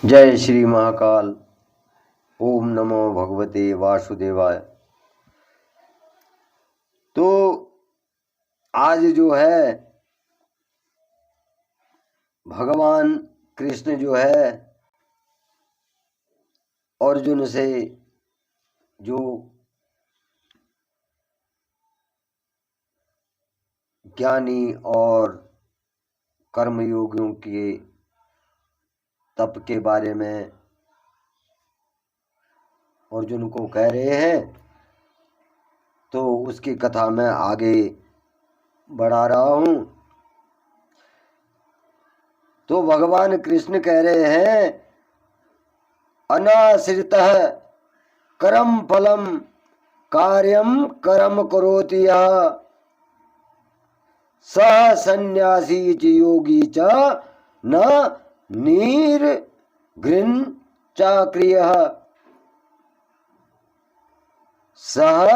जय श्री महाकाल। ओम नमो भगवते वासुदेवाय। तो आज जो है भगवान कृष्ण जो है अर्जुन से जो ज्ञानी और कर्मयोगियों के तप के बारे में अर्जुन को कह रहे हैं, तो उसकी कथा मैं आगे बढ़ा रहा हूँ। तो भगवान कृष्ण कह रहे हैं, अनाश्रितः कर्म फलम कार्यम कर्म करोति यः सः सन्यासी च योगी च न निर्घृण चाक्रियः सः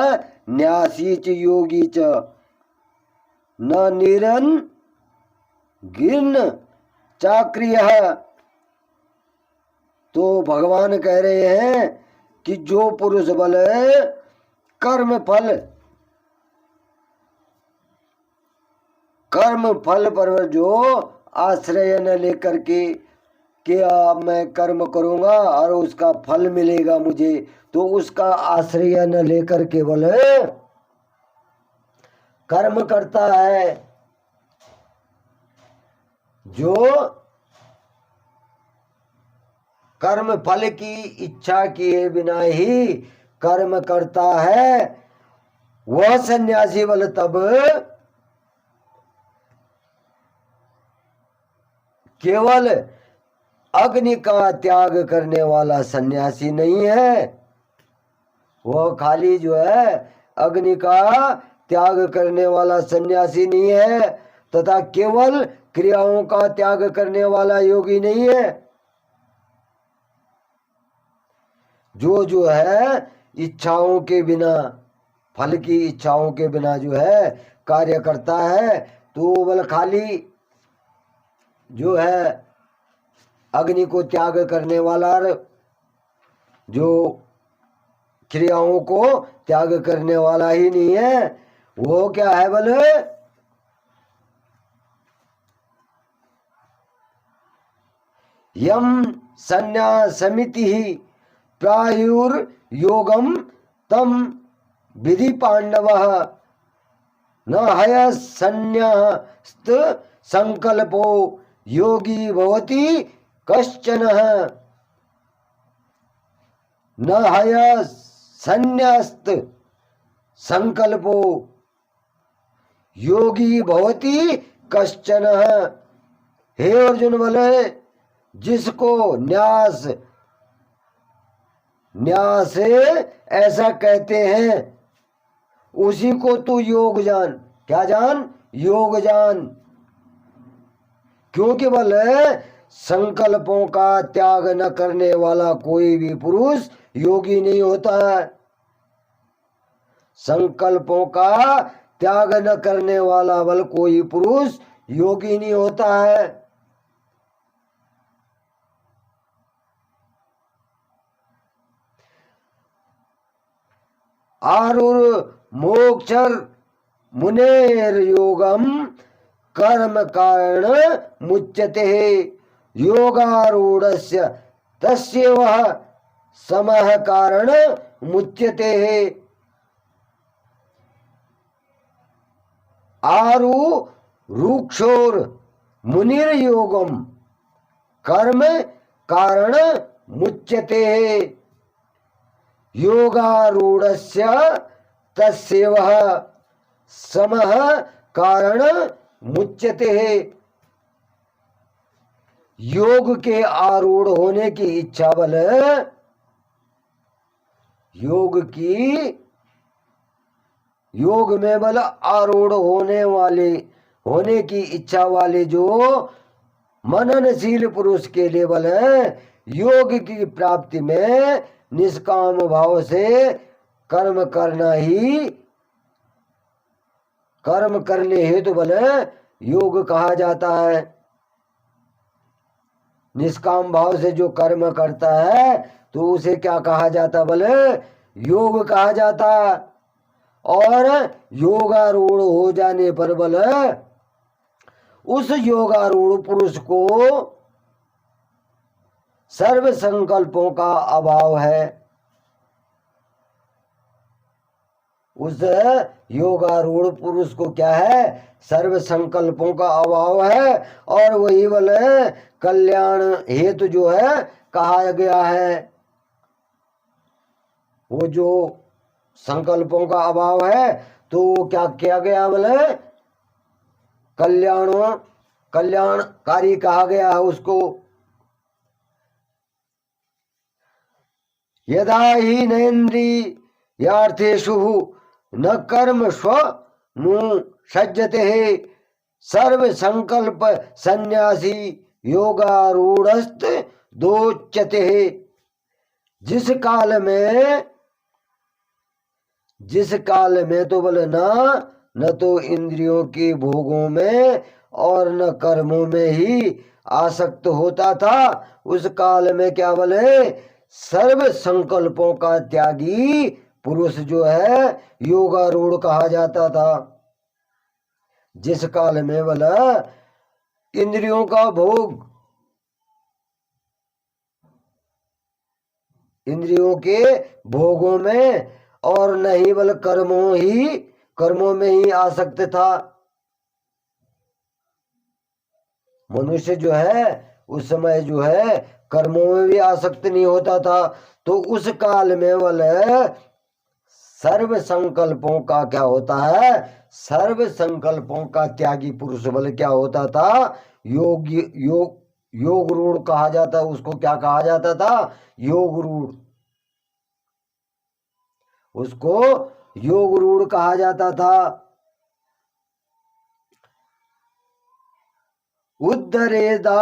न्यासी च योगी च न निर्घृण चाक्रियः। तो भगवान कह रहे हैं कि जो पुरुष बल कर्म फल पर जो आश्रय न लेकर के अब मैं कर्म करूंगा और उसका फल मिलेगा मुझे, तो उसका आश्रय न लेकर केवल कर्म करता है, जो कर्म फल की इच्छा किए बिना ही कर्म करता है, वह सन्यासी बल तब केवल अग्नि का त्याग करने वाला सन्यासी नहीं है। वह खाली जो है अग्नि का त्याग करने वाला सन्यासी नहीं है, तथा केवल क्रियाओं का त्याग करने वाला योगी नहीं है। जो है इच्छाओं के बिना, फल की इच्छाओं के बिना जो है कार्य करता है, तो बल खाली जो है अग्नि को त्याग करने वाला, जो क्रियाओं को त्याग करने वाला ही नहीं है। वो क्या है बल, यम संन्यासमिति ही प्रायुर्योगम तम विधि पांडवः न हय संन्यस्त संकल्पो योगी भवति कश्चनः न हय संन्यस्त संकल्पो योगी भवति कश्चनः। हे अर्जुन बोले, जिसको न्यास ऐसा कहते हैं, उसी को तू योग जान। क्या जान? योग जान। क्योंकि बोले संकल्पों का त्याग न करने वाला कोई भी पुरुष योगी नहीं होता है। संकल्पों का त्याग न करने वाला बल कोई पुरुष योगी नहीं होता है। आरुर मोक्षर मुनेर योगम कर्म कारण मुच्यते योगारूढ़स्य तस्य वह समः कारण मुच्यते। आरु रुक्षोर मुनिर योगम कर्म कारण मुच्यते योगारूढ़स्य तस्य वह समः कारण मुच्यते। योग के आरूढ़ होने की इच्छा बल, योग में बल आरूढ़ होने की इच्छा वाले जो मननशील पुरुष के लिए बल योग की प्राप्ति में निष्काम भाव से कर्म करने हेतु बल योग कहा जाता है। निष्काम भाव से जो कर्म करता है तो उसे क्या कहा जाता बोले, योग कहा जाता। और योगारूढ़ हो जाने पर बोले उस योगारूढ़ पुरुष को सर्व संकल्पों का अभाव है। उस योगारूढ़ पुरुष को क्या है, सर्व संकल्पों का अभाव है। और वही बोले कल्याण हेतु जो है कहा गया है। वो जो संकल्पों का अभाव है तो वो क्या किया गया बोले, कल्याणकारी कहा गया है उसको। यदा ही नैन्द्रियार्थेषु न कर्म स्व नु सज्जते सर्व संकल्प संन्यासी योगारूढ़स्त दोच्यते। जिस काल में तो बोले न तो इंद्रियों के भोगों में और न कर्मों में ही आसक्त होता था, उस काल में क्या बोले सर्व संकल्पों का त्यागी पुरुष जो है योगारूढ़ कहा जाता था। जिस काल में बोला इंद्रियों का भोग, इंद्रियों के भोगों में और नहीं बल कर्मों में ही आसक्त था मनुष्य जो है, उस समय जो है कर्मों में भी आसक्त नहीं होता था। तो उस काल में बोले सर्व संकल्पों का क्या होता है, सर्व संकल्पों का त्यागी पुरुष बोले क्या होता था, योग रूढ़ कहा जाता। उसको क्या कहा जाता था, योग रूढ़। उसको योग रूढ़ कहा जाता था। उद्धरेदात्मानम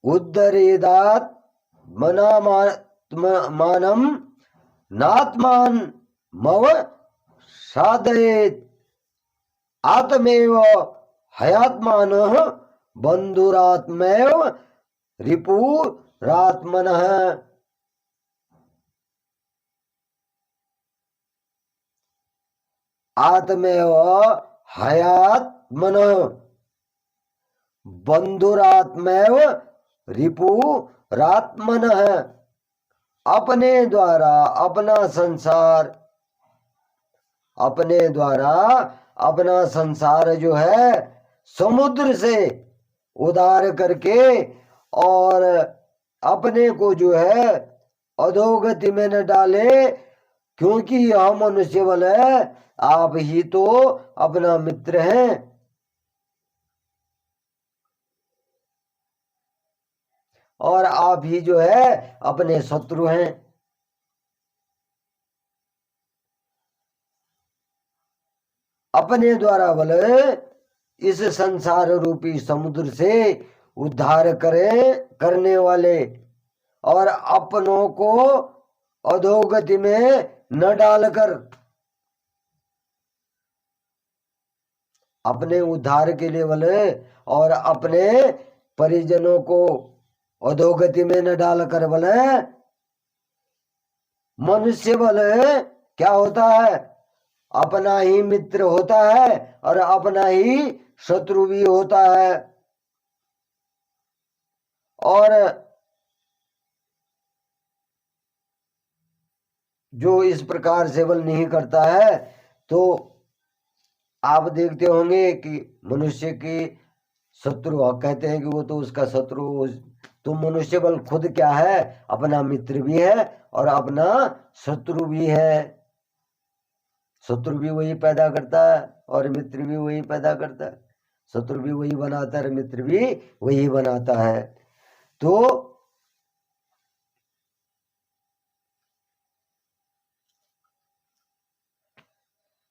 उद्धरेदात्मनात्मानम नात्मान मव साधयेत् आत्मेव हयात्मानः बंधुरात्मेव रिपुरात्मनः। आत्मेव हयात्मनः बंधुरात्मेव रिपुरात्मनः। अपने द्वारा अपना संसार जो है समुद्र से उधार करके और अपने को जो है अधोगति में न डाले, क्योंकि यह मनुष्य बल है, आप ही तो अपना मित्र हैं। और आप ही जो है अपने शत्रु हैं। अपने द्वारा बोले इस संसार रूपी समुद्र से उद्धार करने वाले और अपनों को अधोगति में न डालकर अपने उद्धार के लिए बोले और अपने परिजनों को अधोगति में न डालकर बोले मनुष्य बोले क्या होता है, अपना ही मित्र होता है और अपना ही शत्रु भी होता है। और जो इस प्रकार से बल नहीं करता है तो आप देखते होंगे कि मनुष्य की शत्रु कहते हैं कि वो तो उसका शत्रु। तो मनुष्य बल खुद क्या है, अपना मित्र भी है और अपना शत्रु भी है। शत्रु भी वही पैदा करता है और मित्र भी वही पैदा करता है। शत्रु भी वही बनाता है, मित्र भी वही बनाता है। तो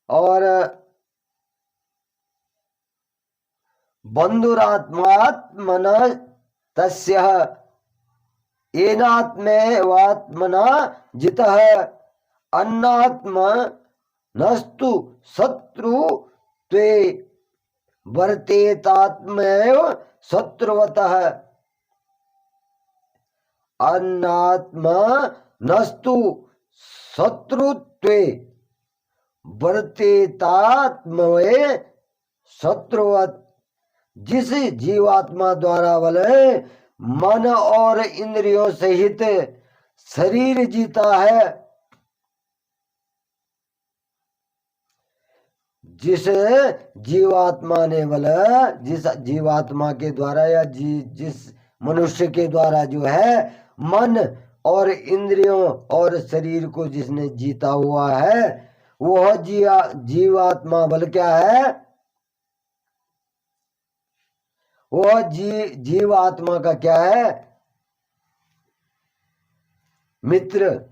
और बंधुरात्मात्मन तस्य एनात्मेवात्मना जितः अन्नात्म नस्तु शत्रु त्वे वर्तेतात्मैव शत्रुवतः अन्नात्मा नस्तु शत्रुत्वे वर्तेतात्मवे शत्रुवत। जिस जीवात्मा द्वारा वलय मन और इंद्रियों सहित शरीर जीता है, जिस जीवात्मा ने बोला, जिस जीवात्मा के द्वारा या जिस मनुष्य के द्वारा जो है मन और इंद्रियों और शरीर को जिसने जीता हुआ है, वह जीवात्मा बल क्या है? वह जीवात्मा का क्या है? मित्र।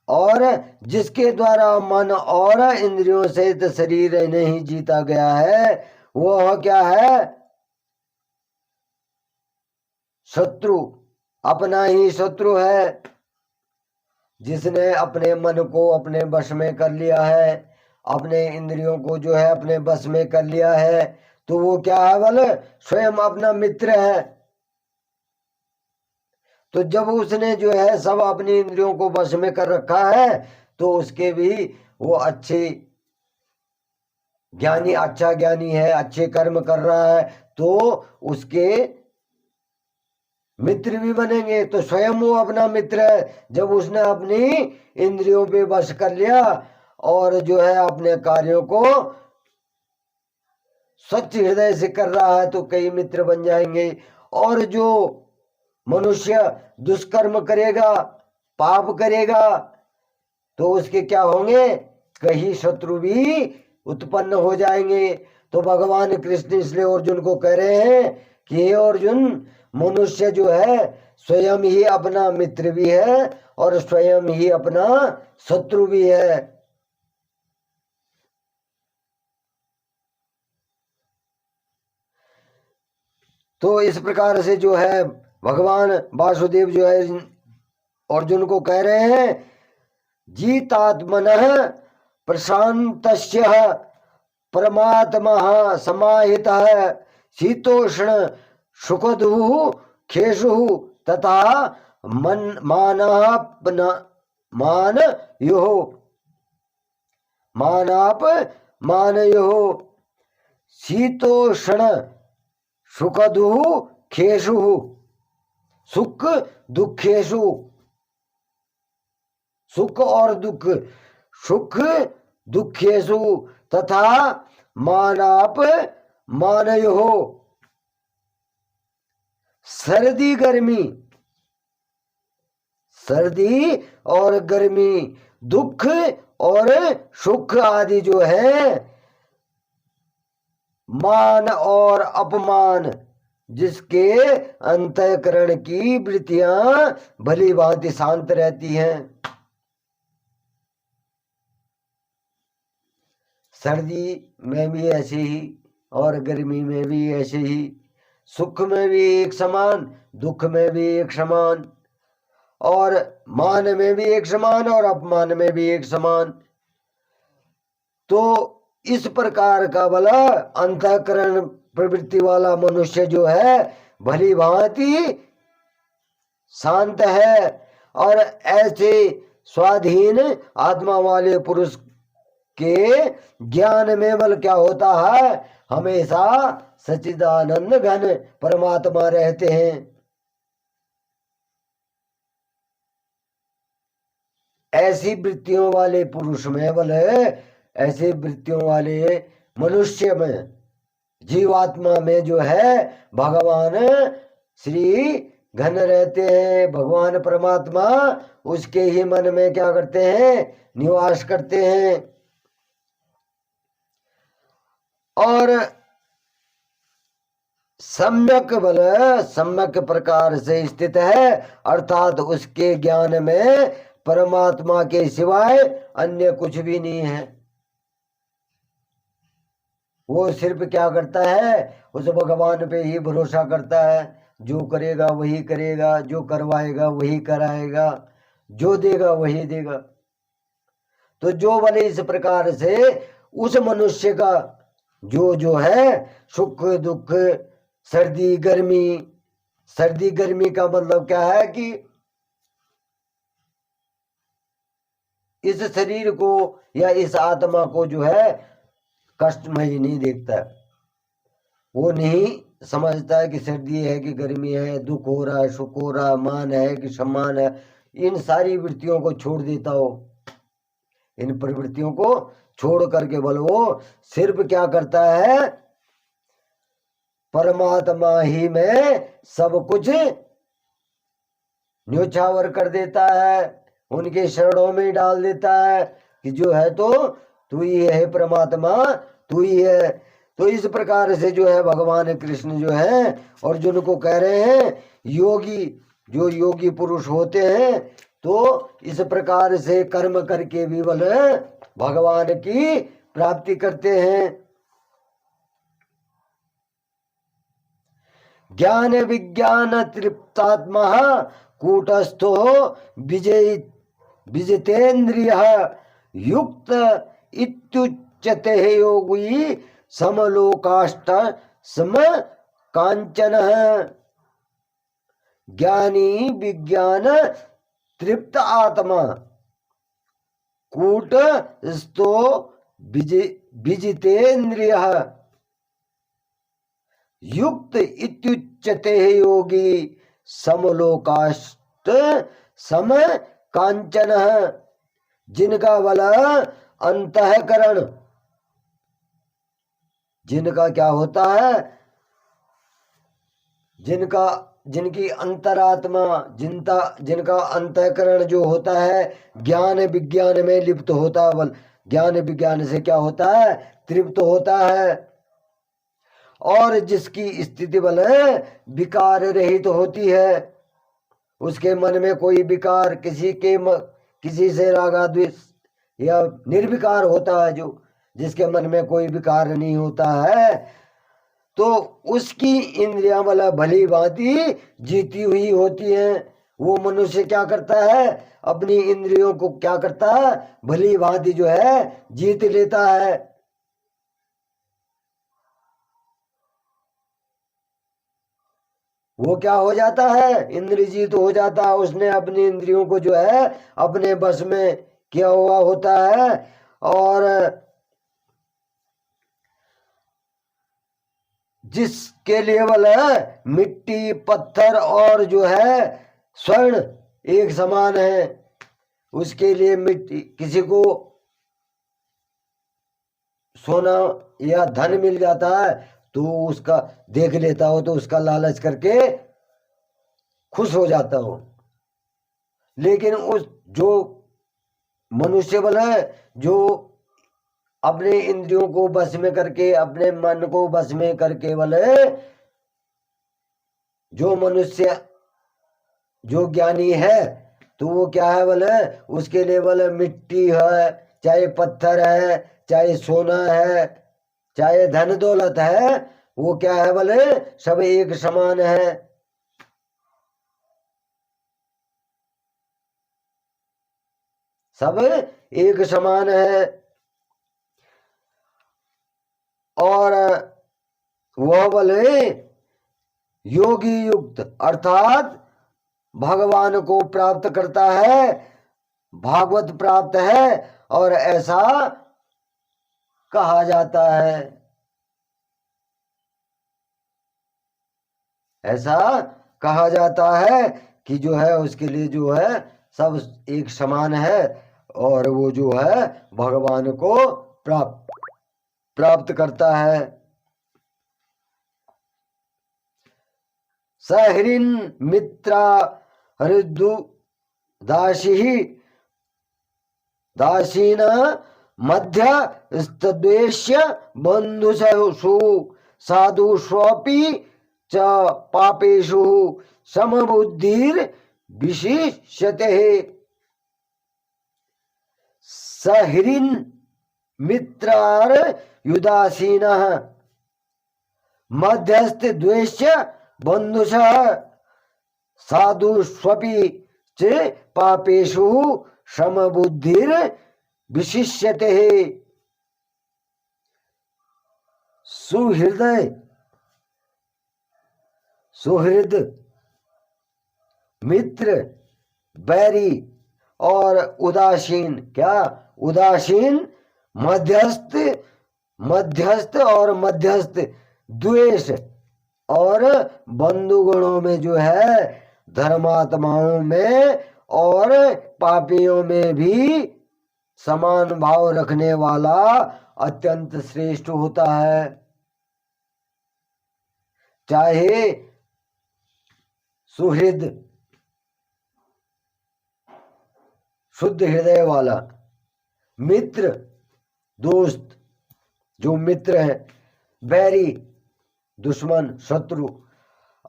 और जिसके द्वारा मन और इंद्रियों सहित शरीर नहीं जीता गया है, वह क्या है? शत्रु, अपना ही शत्रु है। जिसने अपने मन को अपने वश में कर लिया है, अपने इंद्रियों को जो है अपने वश में कर लिया है, तो वो क्या है? बोले स्वयं अपना मित्र है। तो जब उसने जो है सब अपनी इंद्रियों को वश में कर रखा है, तो उसके भी वो अच्छे ज्ञानी, अच्छा ज्ञानी है, अच्छे कर्म कर रहा है, तो उसके मित्र भी बनेंगे। तो स्वयं वो अपना मित्र है। जब उसने अपनी इंद्रियों पे वश कर लिया और जो है अपने कार्यों को स्वच्छ हृदय से कर रहा है, तो कई मित्र बन जाएंगे। और जो मनुष्य दुष्कर्म करेगा, पाप करेगा, तो उसके क्या होंगे? कई शत्रु भी उत्पन्न हो जाएंगे। तो भगवान कृष्ण इसलिए अर्जुन को कह रहे हैं कि हे अर्जुन, मनुष्य जो है स्वयं ही अपना मित्र भी है और स्वयं ही अपना शत्रु भी है। तो इस प्रकार से जो है भगवान वासुदेव जो है अर्जुन को कह रहे हैं, जीतात्मनः प्रशांतस्य परमात्मा समाहितः शीतोष्ण सुखदुः खेषु तथा मानापमानयोः शीतोष्ण सुखदुः खेषु सुख दुखेषु, सुख और दुख, सुख दुखेषु तथा मानाप मानयोः, सर्दी गर्मी, सर्दी और गर्मी, दुख और सुख आदि जो है, मान और अपमान, जिसके अंतःकरण की वृत्तियां भली भांति शांत रहती हैं। सर्दी में भी ऐसे ही और गर्मी में भी ऐसे ही, सुख में भी एक समान, दुख में भी एक समान, और मान में भी एक समान और अपमान में भी एक समान। तो इस प्रकार का वाला अंतःकरण प्रवृत्ति वाला मनुष्य जो है भली भांति शांत है। और ऐसे स्वाधीन आत्मा वाले पुरुष के ज्ञान में बल क्या होता है? हमेशा सच्चिदानंद घन परमात्मा रहते हैं। ऐसी वृत्तियों वाले पुरुष में बल, ऐसे वृत्तियों वाले मनुष्य में, जीवात्मा में जो है भगवान श्री घन रहते हैं। भगवान परमात्मा उसके ही मन में क्या करते हैं? निवास करते हैं। और सम्यक बल सम्यक प्रकार से स्थित है, अर्थात उसके ज्ञान में परमात्मा के सिवाय अन्य कुछ भी नहीं है। वो सिर्फ क्या करता है? उस भगवान पे ही भरोसा करता है। जो करेगा वही करेगा, जो करवाएगा वही कराएगा, जो देगा वही देगा। तो जो भले इस प्रकार से उस मनुष्य का जो है सुख दुख, सर्दी गर्मी। सर्दी गर्मी का मतलब क्या है कि इस शरीर को या इस आत्मा को जो है कष्टमय नहीं देखता, वो नहीं समझता है कि सर्दी है कि गर्मी है, दुख हो रहा है सुख हो रहा है, मान है कि सम्मान है। इन सारी वृत्तियों को छोड़ देता हो, इन प्रवृत्तियों को छोड़ करके बोल वो सिर्फ क्या करता है, परमात्मा ही में सब कुछ न्योछावर कर देता है, उनके शरणों में डाल देता है कि जो है तो तू ही है परमात्मा, तू ही है। तो इस प्रकार से जो है भगवान कृष्ण जो है अर्जुन को कह रहे हैं, योगी जो योगी पुरुष होते हैं तो इस प्रकार से कर्म करके भी बल भगवान की प्राप्ति करते हैं। ज्ञान विज्ञान तृप्तात्मा कूटस्थो विजय विजितेन्द्रिय युक्त इत्युच्यते योगी समलोकाष्ट सम कांचन। ज्ञानी विज्ञान तृप्त आत्मा कूटस्थो विजितेन्द्रिय युक्त इत्युच्यते योगी समलोकाष्ट सम कांचन। जिनका बल अंतःकरण, जिनका क्या होता है, जिनकी अंतरात्मा, जिनका अंतःकरण जो होता है ज्ञान विज्ञान में लिप्त होता है, बल ज्ञान विज्ञान से क्या होता है, तृप्त होता है। और जिसकी स्थिति बल विकार रहित होती है, उसके मन में कोई विकार, किसी से रागा द्वेष या निर्विकार होता है, जो जिसके मन में कोई विकार नहीं होता है, तो उसकी इंद्रियां बल भली भांति जीती हुई होती हैं। वो मनुष्य क्या करता है, अपनी इंद्रियों को क्या करता है, भली भांति जो है जीत लेता है। वो क्या हो जाता है, इंद्रजीत हो जाता है, उसने अपनी इंद्रियों को जो है अपने बस में किया हुआ होता है। और जिसके लिए बल मिट्टी पत्थर और जो है स्वर्ण एक समान है, उसके लिए मिट्टी, किसी को सोना या धन मिल जाता है तो उसका देख लेता हो तो उसका लालच करके खुश हो जाता हो। लेकिन उस जो मनुष्य बल है, जो अपने इंद्रियों को बस में करके, अपने मन को बस में करके बल जो मनुष्य जो ज्ञानी है, तो वो क्या है बल, उसके लिए बल मिट्टी है, चाहे पत्थर है, चाहे सोना है, चाहे धन दौलत है, वो क्या है बल, सब एक समान है। सब एक समान है। और वह बल योगी युक्त अर्थात भगवान को प्राप्त करता है, भागवत प्राप्त है, और ऐसा कहा जाता है, ऐसा कहा जाता है कि जो है उसके लिए जो है सब एक समान है, और वो जो है भगवान को प्राप्त करता है। सहरिन मित्रा हृदु दासी दासीन मध्य स्तद्वेश्य बंधुषु साधुष्वपि च पापेषु समबुद्धिर विशिष्यते। सहरिन मित्रार युदासीन मध्यस्थ द्वेष्य बंधुष साधुष्वपि च पापेषु समबुद्धिर विशिष्यते। सुहृदय, सुहृद, मित्र, बैरी और उदासीन। क्या? उदासीन, मध्यस्थ, मध्यस्थ और मध्यस्थ, द्वेष और बंधुगणों में जो है धर्मात्माओं में और पापियों में भी समान भाव रखने वाला अत्यंत श्रेष्ठ होता है। चाहे सुहृद, शुद्ध हृदय वाला, मित्र, दोस्त, जो मित्र है, बैरी, दुश्मन, शत्रु,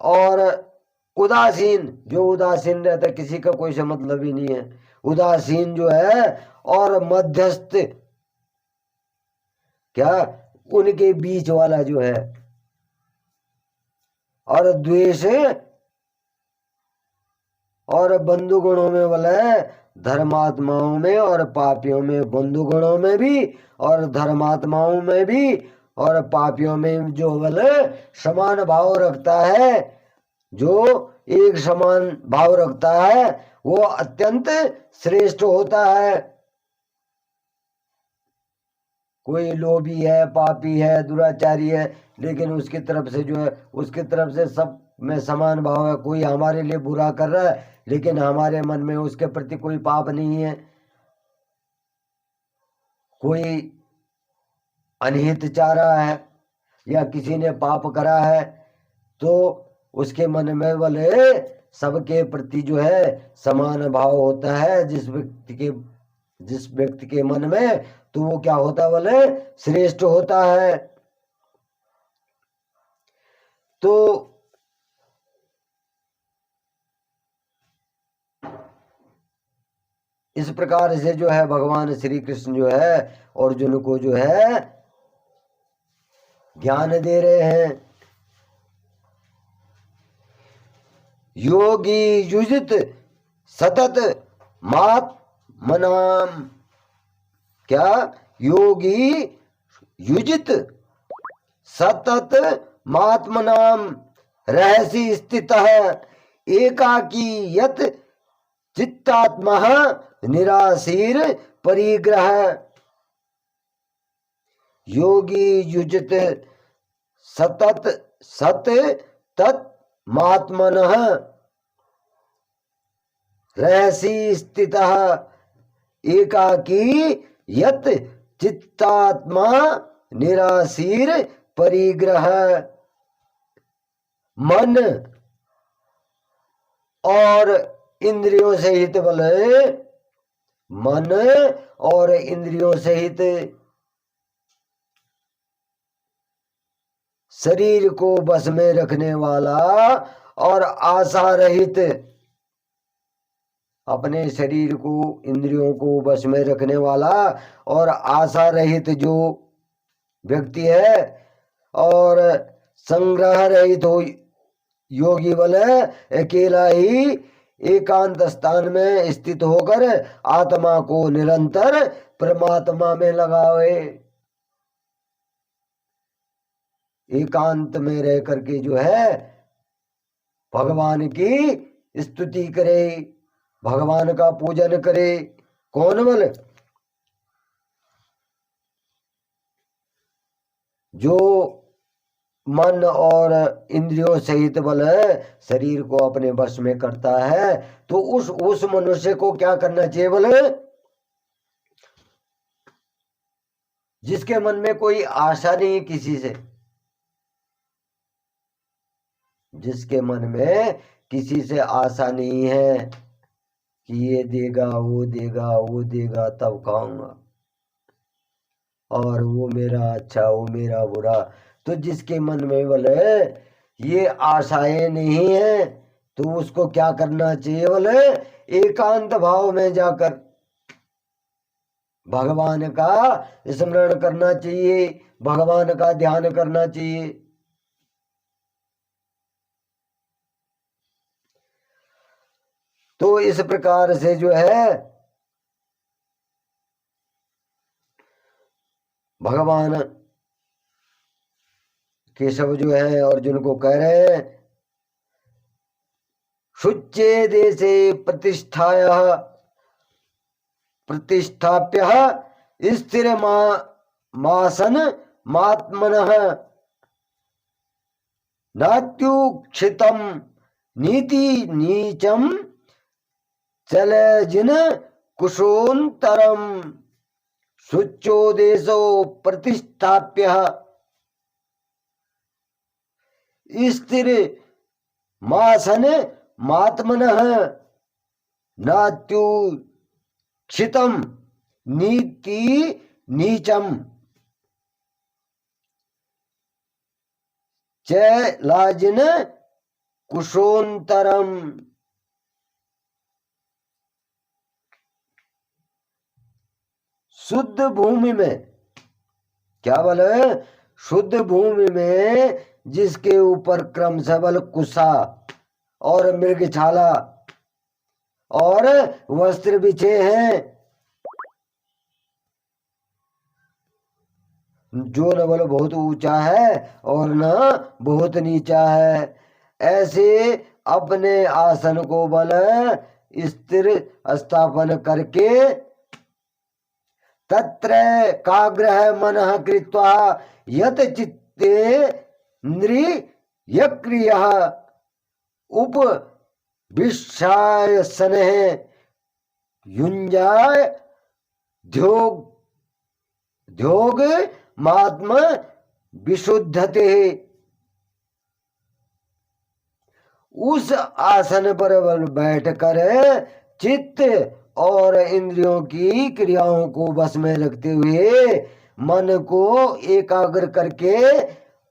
और उदासीन, जो उदासीन रहता है, किसी का कोई से मतलब ही नहीं है, उदासीन जो है, और मध्यस्थ, क्या? उनके बीच वाला जो है, और द्वेष और बंधुगणों में वाला है, धर्मात्माओं में और पापियों में, बंधुगणों में भी और धर्मात्माओं में भी और पापियों में जो वाला समान भाव रखता है, जो एक समान भाव रखता है, वो अत्यंत श्रेष्ठ होता है। कोई लोभी है, पापी है, दुराचारी है, लेकिन उसकी तरफ से जो है, उसकी तरफ से सब में समान भाव है। कोई हमारे लिए बुरा कर रहा है, लेकिन हमारे मन में उसके प्रति कोई पाप नहीं है। कोई अनहित चाह रहा है या किसी ने पाप करा है, तो उसके मन में वाले सबके प्रति जो है समान भाव होता है। जिस व्यक्ति के मन में, तो वो क्या होता वाले? श्रेष्ठ होता है। तो इस प्रकार से जो है भगवान श्री कृष्ण जो है अर्जुन को जो है ज्ञान दे रहे हैं। योगी युजित सतत मात मनाम। क्या? योगी युजित सतत मात्मनाम रहसी स्थितः एकाकी यत चित्तात्मा निराशीर परिग्रह। योगी युजित सतत सत तत् मात्मनः रहसी स्थितः एकाकी यत चित्तात्मा निराशीर परिग्रह। मन और इंद्रियों सहित बले, मन और इंद्रियों सहित शरीर को बस में रखने वाला और आशा रहित, अपने शरीर को, इंद्रियों को बस में रखने वाला और आशा रहित जो व्यक्ति है, और संग्रह रहित हो योगी बल अकेला ही एकांत स्थान में स्थित होकर आत्मा को निरंतर परमात्मा में लगावे। एकांत में रह करके जो है भगवान की स्तुति करे, भगवान का पूजन करे। कौन बल? जो मन और इंद्रियों सहित बल शरीर को अपने वश में करता है। तो उस मनुष्य को क्या करना चाहिए बल? जिसके मन में कोई आशा नहीं किसी से, जिसके मन में किसी से आशा नहीं है कि ये देगा वो देगा वो देगा तब खाऊंगा, और वो मेरा अच्छा वो मेरा बुरा। तो जिसके मन में बोले ये आशाएं नहीं है, तो उसको क्या करना चाहिए बोले? एकांत भाव में जाकर भगवान का स्मरण करना चाहिए, भगवान का ध्यान करना चाहिए। तो इस प्रकार से जो है भगवान केशव जो है अर्जुन को कह रहे हैं, शुच्ये देशे प्रतिष्ठाप्य स्थिर मासन मात्मनः नात्युक्षितम नीति नीचम चलजिन कुशोन्तरम शुचो देशो प्रतिष्ठाप्य स्थिर मासन मात्मनः नात्युक्षितम नीति नीचम चलाजिन कुशोन्तरम। शुद्ध भूमि में, क्या बोले, शुद्ध भूमि में जिसके ऊपर क्रमशः बल कुशा और मृगछाला और वस्त्र बिछे हैं, जो न बल बहुत ऊंचा है और न बहुत नीचा है, ऐसे अपने आसन को बल स्थिर स्थापन करके तत्र काग्रह मनः कृत्वा यत चित्ते इंद्रियक्रियः उपविश्यासनः युञ्जाय ध्योग मात्म विशुद्धते। उस आसन पर बैठकर चित्त और इंद्रियों की क्रियाओं को बस में रखते हुए मन को एकाग्र करके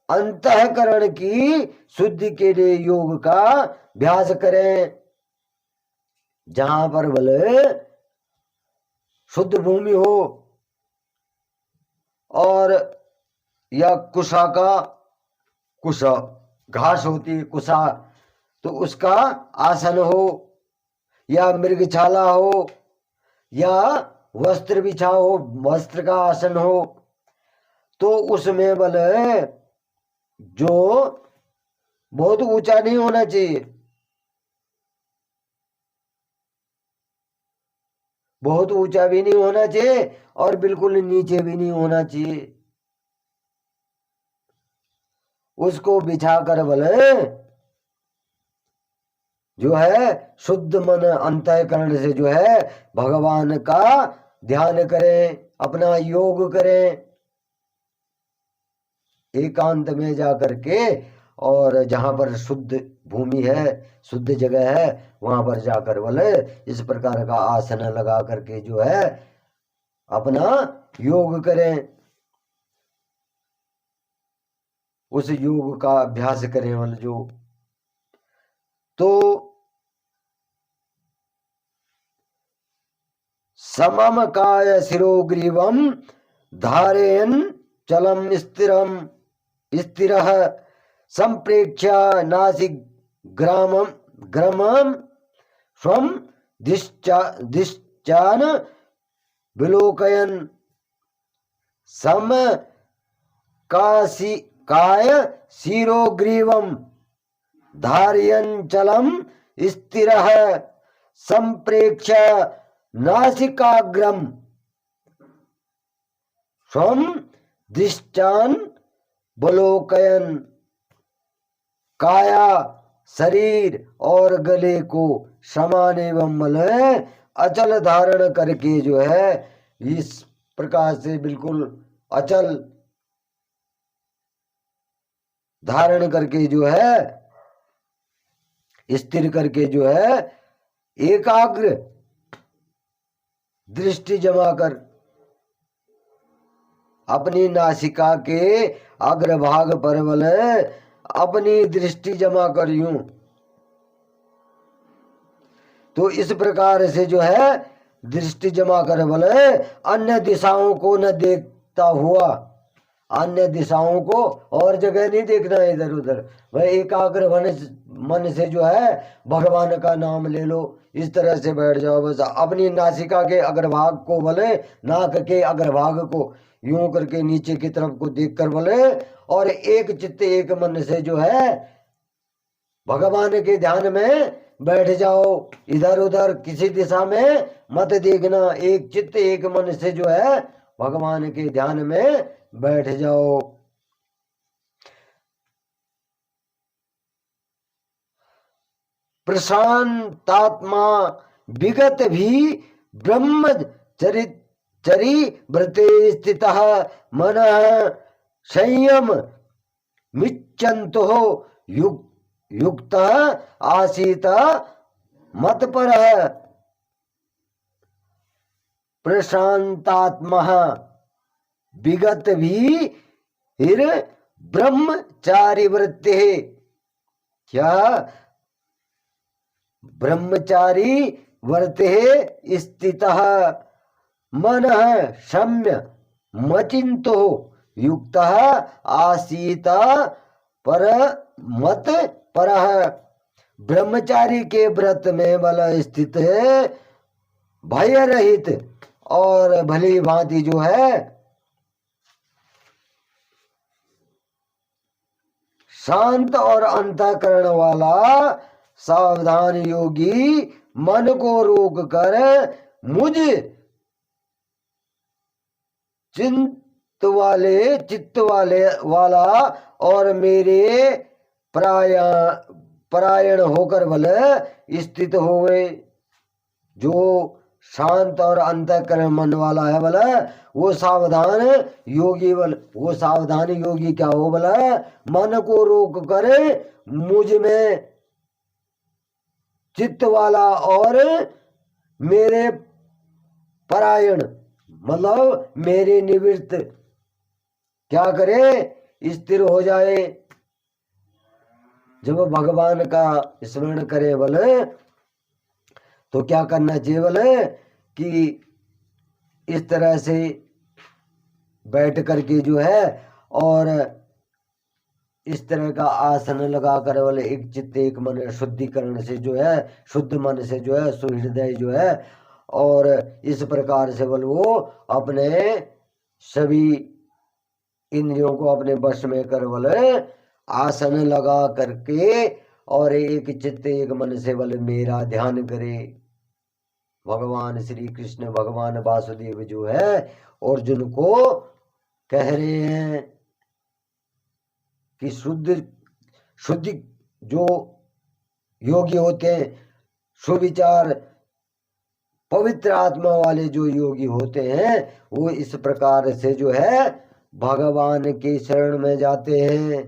अंतःकरण की शुद्धि के लिए योग का अभ्यास करें। जहां पर बल शुद्ध भूमि हो और या कुशा घास होती है कुशा, तो उसका आसन हो या मृगछाला हो या वस्त्र बिछा हो, वस्त्र का आसन हो, तो उसमें बल जो बहुत ऊंचा नहीं होना चाहिए, बहुत ऊंचा भी नहीं होना चाहिए और बिल्कुल नीचे भी नहीं होना चाहिए। उसको बिछा कर बल जो है शुद्ध मन अंतःकरण से जो है भगवान का ध्यान करें, अपना योग करें एकांत में जा करके, और जहां पर शुद्ध भूमि है, शुद्ध जगह है, वहां पर जाकर बोले इस प्रकार का आसन लगा करके जो है अपना योग करें, उस योग का अभ्यास करें। बोले जो तो समम काय शिरोग्रीवम धारयन् चलम स्थिरः संप्रेक्ष्य नासिग्रामं स्वं दिश्चान विलोकयन् काय शिरोग्रीवम धारयन् चलम स्थिरः संप्रेक्ष्य नासिकाग्रम स्वं दिश्चान बलोकयन। काया शरीर और गले को समान एवं मल अचल धारण करके जो है इस प्रकार से बिल्कुल अचल धारण करके जो है स्थिर करके जो है एकाग्र दृष्टि जमा कर अपनी नासिका के अग्रभाग पर बल अपनी दृष्टि जमा कर यूं, तो इस प्रकार से जो है दृष्टि जमा कर बल अन्य दिशाओं को न देखता हुआ, अन्य दिशाओं को और जगह नहीं देखना इधर उधर, वह एकाग्र मन से जो है भगवान का नाम ले लो। इस तरह से बैठ जाओ बस। अपनी नासिका के अग्रभाग को बोले, नाक के अग्रभाग को यूं करके नीचे की तरफ को देख कर बोले, और एक चित्त एक मन से जो है भगवान के ध्यान में बैठ जाओ। इधर उधर किसी दिशा में मत देखना, एक चित्त एक मन से जो है भगवान के ध्यान में बैठ जाओ। प्रशांतात्मा विगत भी ब्रह्मचरी व्रते स्थितः मनः संयम मिच्चन्तो युक्त आसीत मत्परः। प्रशांतात्मा विगत भी ब्रह्मचारी वृत्ति, क्या ब्रह्मचारी वर्ते स्थितः मनः सम्य मचिंतो युक्तः आसीत पर मत परः। ब्रह्मचारी के व्रत में बल स्थित है, भय रहित और भली भांति जो है शांत और अंतःकरण वाला सावधान योगी मन को रोक कर मुझ चित्त वाला और मेरे परायण होकर बल स्थित होवे। जो शांत और अंतःकरण मन वाला है बल वो सावधान योगी बल, वो सावधान योगी क्या हो बल, मन को रोक कर मुझ में चित्त वाला और मेरे परायण मतलब मेरे निवृत्त क्या करे, स्थिर हो जाए। जब भगवान का स्मरण करे बोले तो क्या करना चाहिए बोले कि इस तरह से बैठ करके जो है और इस तरह का आसन लगा कर बोले एक चित्त एक मन शुद्धिकरण से जो है, शुद्ध मन से जो है सुहृदय जो है, और इस प्रकार से बोले वो अपने सभी इंद्रियों को अपने वश में कर बोले आसन लगा करके और एक चित्त एक मन से बोले मेरा ध्यान करे। भगवान श्री कृष्ण भगवान वासुदेव जो है अर्जुन को कह रहे हैं कि शुद्ध जो योगी होते हैं, सुविचार पवित्र आत्मा वाले जो योगी होते हैं वो इस प्रकार से जो है भगवान के शरण में जाते हैं,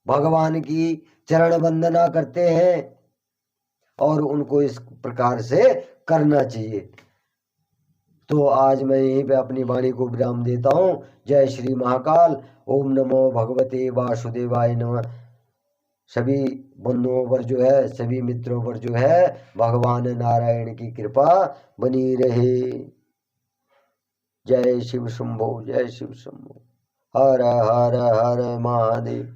भगवान की चरण वंदना करते हैं और उनको इस प्रकार से करना चाहिए। तो आज मैं यहीं पे अपनी वाणी को विराम देता हूँ। जय श्री महाकाल। ओम नमो भगवते वासुदेवाय नमः। सभी बंधुओं पर जो है, सभी मित्रों पर जो है भगवान नारायण की कृपा बनी रहे। जय शिव शंभो, जय शिव शंभो। हर हर हर महादेव।